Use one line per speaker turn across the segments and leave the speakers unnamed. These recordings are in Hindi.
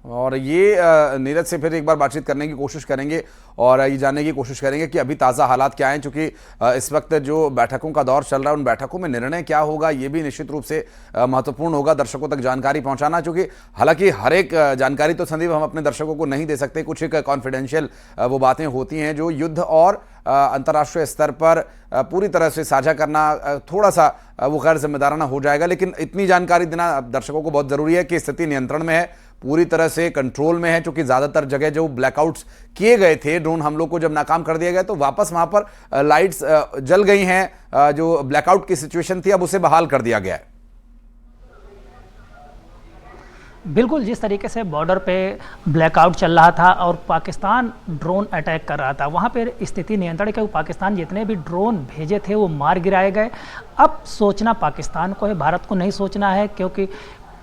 और ये नीरज से फिर एक बार बातचीत करने की कोशिश करेंगे और ये जानने की कोशिश करेंगे कि अभी ताज़ा हालात क्या हैं, क्योंकि इस वक्त जो बैठकों का दौर चल रहा है उन बैठकों में निर्णय क्या होगा ये भी निश्चित रूप से महत्वपूर्ण होगा दर्शकों तक जानकारी पहुंचाना। चूंकि हालांकि हर एक जानकारी तो संदीप हम अपने दर्शकों को नहीं दे सकते, कुछ एक कॉन्फिडेंशियल वो बातें होती हैं जो युद्ध और अंतर्राष्ट्रीय स्तर पर पूरी तरह से साझा करना थोड़ा सा वो गैर जिम्मेदाराना हो जाएगा। लेकिन इतनी जानकारी देना दर्शकों को बहुत जरूरी है कि स्थिति नियंत्रण में है, पूरी तरह से कंट्रोल में है। क्योंकि ज्यादातर जगह जो ब्लैकआउट्स किए गए थे, ड्रोन हमलों को जब नाकाम कर दिया गया तो वापस वहां पर लाइट्स जल गई हैं। जो ब्लैकआउट की सिचुएशन थी अब उसे बहाल कर दिया गया है।
बिल्कुल, जिस तरीके से बॉर्डर पे ब्लैकआउट चल रहा था और पाकिस्तान ड्रोन अटैक कर रहा था, वहाँ पे स्थिति नियंत्रण के पाकिस्तान जितने भी ड्रोन भेजे थे वो मार गिराए गए। अब सोचना पाकिस्तान को है, भारत को नहीं सोचना है, क्योंकि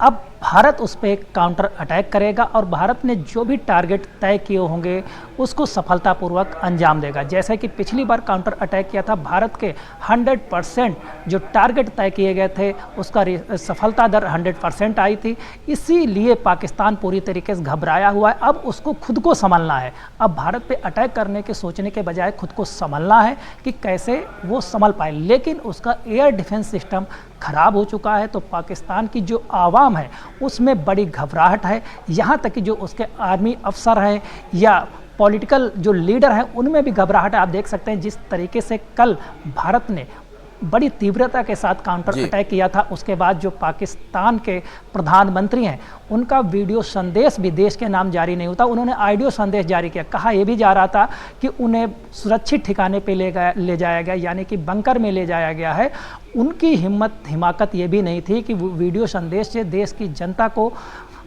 अब भारत उस पर काउंटर अटैक करेगा और भारत ने जो भी टारगेट तय किए होंगे उसको सफलतापूर्वक अंजाम देगा। जैसे कि पिछली बार काउंटर अटैक किया था, भारत के 100% जो टारगेट तय किए गए थे उसका सफलता दर 100% आई थी। इसीलिए पाकिस्तान पूरी तरीके से घबराया हुआ है। अब उसको खुद को संभलना है। अब भारत पे अटैक करने के सोचने के बजाय खुद को संभलना है कि कैसे वो संभल पाए। लेकिन उसका एयर डिफेंस सिस्टम खराब हो चुका है, तो पाकिस्तान की जो आवाम है उसमें बड़ी घबराहट है। यहाँ तक कि जो उसके आर्मी अफसर हैं या पॉलिटिकल जो लीडर हैं उनमें भी घबराहट है। आप देख सकते हैं जिस तरीके से कल भारत ने बड़ी तीव्रता के साथ काउंटर अटैक किया था, उसके बाद जो पाकिस्तान के प्रधानमंत्री हैं उनका वीडियो संदेश भी देश के नाम जारी नहीं होता, उन्होंने ऑडियो संदेश जारी किया। कहा यह भी जा रहा था कि उन्हें सुरक्षित ठिकाने पे ले जाया गया, यानी कि बंकर में ले जाया गया है। उनकी हिमाकत ये भी नहीं थी कि वीडियो संदेश से देश की जनता को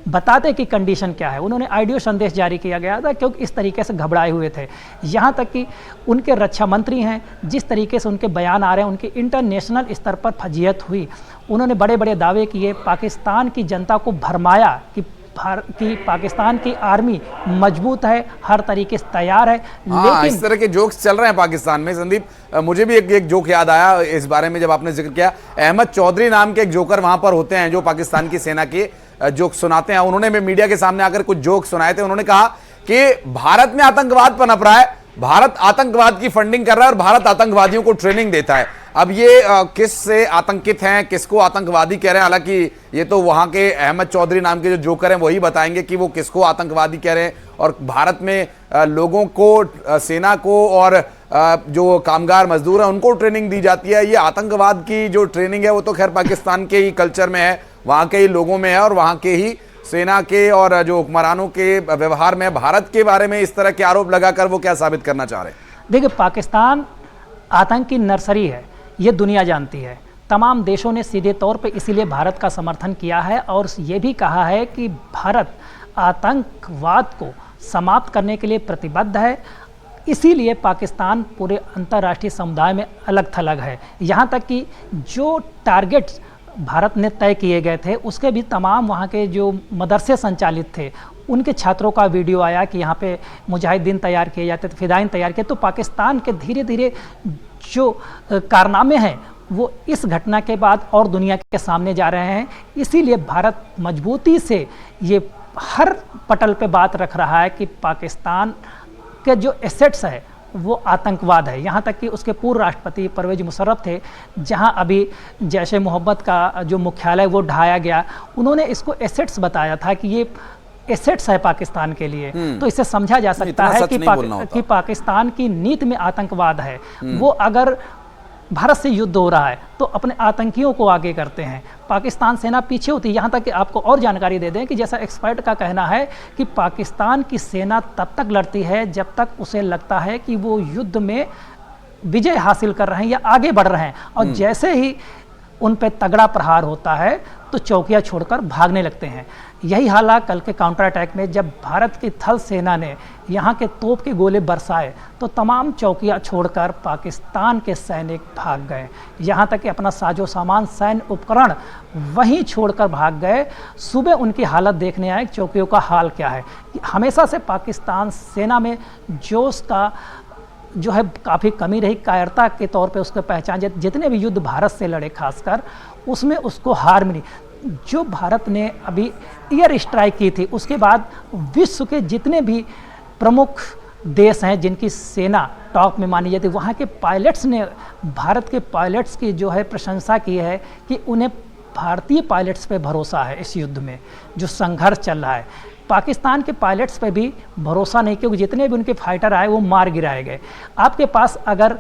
बताते कि कंडीशन क्या है। उन्होंने ऑडियो संदेश जारी किया गया था क्योंकि इस तरीके से घबराए हुए थे। यहाँ तक कि उनके रक्षा मंत्री हैं, जिस तरीके से उनके बयान आ रहे हैं, उनकी इंटरनेशनल स्तर पर फजीहत हुई। उन्होंने बड़े बड़े दावे किए, पाकिस्तान की जनता को भरमाया कि पाकिस्तान की आर्मी मजबूत है, हर तरीके से तैयार है।
लेकिन इस तरह के जोक्स चल रहे हैं पाकिस्तान में। संदीप, मुझे भी एक जोक याद आया इस बारे में जब आपने जिक्र किया। अहमद चौधरी नाम के एक जोकर वहां पर होते हैं जो पाकिस्तान की सेना के जोक सुनाते हैं। उन्होंने मीडिया के सामने आकर कुछ जोक सुनाए थे। उन्होंने कहा कि भारत में आतंकवाद पनप रहा है, भारत आतंकवाद की फंडिंग कर रहा है और भारत आतंकवादियों को ट्रेनिंग देता है। अब ये किस से आतंकित हैं, किसको आतंकवादी कह रहे हैं, हालांकि ये तो वहां के अहमद चौधरी नाम के जो जोकर हैं वही बताएंगे कि वो किसको आतंकवादी कह रहे हैं। और भारत में लोगों को, सेना को और जो कामगार मजदूर हैं उनको ट्रेनिंग दी जाती है। ये आतंकवाद की जो ट्रेनिंग है वो तो खैर पाकिस्तान के ही कल्चर में है, वहां के ही लोगों में है और वहां के ही सेना के और जो हुक्मरानों के व्यवहार में। भारत के बारे में इस तरह के आरोप लगाकर वो क्या साबित करना चाह रहे हैं?
देखिए, पाकिस्तान आतंक की नर्सरी है, ये दुनिया जानती है। तमाम देशों ने सीधे तौर पे इसीलिए भारत का समर्थन किया है और ये भी कहा है कि भारत आतंकवाद को समाप्त करने के लिए प्रतिबद्ध है। इसीलिए पाकिस्तान पूरे अंतर्राष्ट्रीय समुदाय में अलग थलग है। यहाँ तक कि जो टारगेट्स भारत ने तय किए गए थे उसके भी तमाम वहाँ के जो मदरसे संचालित थे उनके छात्रों का वीडियो आया कि यहाँ पे मुजाहिदीन तैयार किए जाते थे, फिदाइन तैयार किए। तो पाकिस्तान के धीरे धीरे जो कारनामे हैं वो इस घटना के बाद और दुनिया के सामने जा रहे हैं। इसीलिए भारत मजबूती से ये हर पटल पे बात रख रहा है कि पाकिस्तान के जो एसेट्स है वो आतंकवाद है। यहाँ तक कि उसके पूर्व राष्ट्रपति परवेज मुशर्रफ थे, जहाँ अभी जैश ए मोहम्मद का जो मुख्यालय वो ढाया गया, उन्होंने इसको एसेट्स बताया था कि ये एसेट्स है पाकिस्तान के लिए। तो इससे समझा जा सकता है कि पाकिस्तान की नीति में आतंकवाद है। वो अगर भारत से युद्ध हो रहा है तो अपने आतंकियों को आगे करते हैं, पाकिस्तान सेना पीछे होती है। यहाँ तक कि आपको और जानकारी दे दें कि जैसा एक्सपर्ट का कहना है कि पाकिस्तान की सेना तब तक लड़ती है जब तक उसे लगता है कि वो युद्ध में विजय हासिल कर रहे हैं या आगे बढ़ रहे हैं, और जैसे ही उन पे तगड़ा प्रहार होता है तो चौकियाँ छोड़कर भागने लगते हैं। यही हालात कल के काउंटर अटैक में जब भारत की थल सेना ने यहाँ के तोप के गोले बरसाए तो तमाम चौकियाँ छोड़कर पाकिस्तान के सैनिक भाग गए। यहाँ तक कि अपना साजो सामान, सैन्य उपकरण वहीं छोड़कर भाग गए। सुबह उनकी हालत देखने आए चौकियों का हाल क्या है। हमेशा से पाकिस्तान सेना में जोश का जो है काफ़ी कमी रही, कायरता के तौर पे उसको पहचान। जितने भी युद्ध भारत से लड़े खासकर उसमें उसको हार मिली। जो भारत ने अभी एयर स्ट्राइक की थी, उसके बाद विश्व के जितने भी प्रमुख देश हैं जिनकी सेना टॉप में मानी जाती है, वहाँ के पायलट्स ने भारत के पायलट्स की जो है प्रशंसा की है कि उन्हें भारतीय पायलट्स पे भरोसा है। इस युद्ध में जो संघर्ष चल रहा है, पाकिस्तान के पायलट्स पे भी भरोसा नहीं, क्योंकि जितने भी उनके फाइटर आए वो मार गिराए गए। आपके पास अगर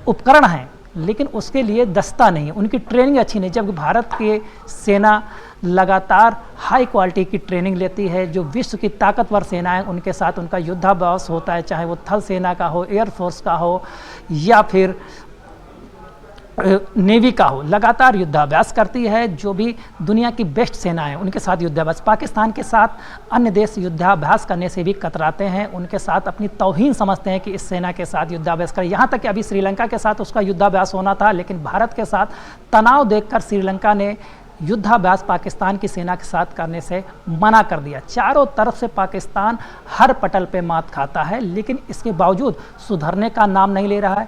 उपकरण हैं लेकिन उसके लिए दस्ता नहीं है, उनकी ट्रेनिंग अच्छी नहीं, जबकि भारत की सेना लगातार हाई क्वालिटी की ट्रेनिंग लेती है। जो विश्व की ताकतवर सेनाएं उनके साथ उनका युद्धाभ्यास होता है, चाहे वो थल सेना का हो, एयरफोर्स का हो या फिर नेवी का हो, लगातार युद्धाभ्यास करती है। जो भी दुनिया की बेस्ट सेना है उनके साथ युद्धाभ्यास, पाकिस्तान के साथ अन्य देश युद्धाभ्यास करने से भी कतराते हैं, उनके साथ अपनी तौहीन समझते हैं कि इस सेना के साथ युद्धाभ्यास करें। यहाँ तक कि अभी श्रीलंका के साथ उसका युद्धाभ्यास होना था, लेकिन भारत के साथ तनाव देखकर श्रीलंका ने युद्धाभ्यास पाकिस्तान की सेना के साथ करने से मना कर दिया। चारों तरफ से पाकिस्तान हर पटल पे मात खाता है, लेकिन इसके बावजूद सुधरने का नाम नहीं ले रहा है।